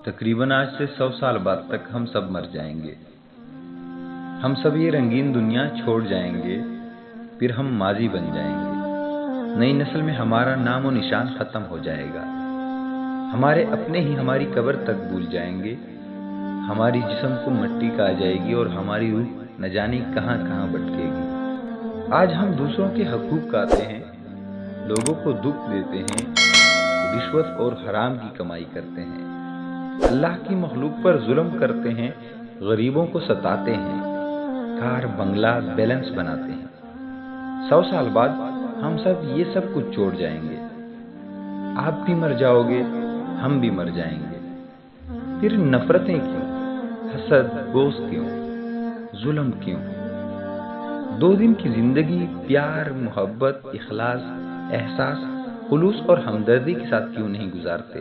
تقریباً آج سے 100 سال بعد تک ہم سب مر جائیں گے۔ ہم سب یہ رنگین دنیا چھوڑ جائیں گے، پھر ہم ماضی بن جائیں گے۔ نئی نسل میں ہمارا نام و نشان ختم ہو جائے گا۔ ہمارے اپنے ہی ہماری قبر تک بھول جائیں گے۔ ہماری جسم کو مٹی کھا جائے گی اور ہماری روح نہ جانے کہاں کہاں بھٹکے گی۔ آج ہم دوسروں کے حقوق کھاتے ہیں، لوگوں کو دکھ دیتے ہیں، رشوت اور حرام کی کمائی کرتے ہیں، اللہ کی مخلوق پر ظلم کرتے ہیں، غریبوں کو ستاتے ہیں، کار بنگلہ بیلنس بناتے ہیں۔ 100 سال بعد ہم سب یہ سب کچھ چھوڑ جائیں گے۔ آپ بھی مر جاؤ گے، ہم بھی مر جائیں گے۔ پھر نفرتیں کیوں؟ حسد، بغض کیوں؟ ظلم کیوں؟ 2 دن کی زندگی پیار، محبت، اخلاص، احساس، خلوص اور ہمدردی کے ساتھ کیوں نہیں گزارتے؟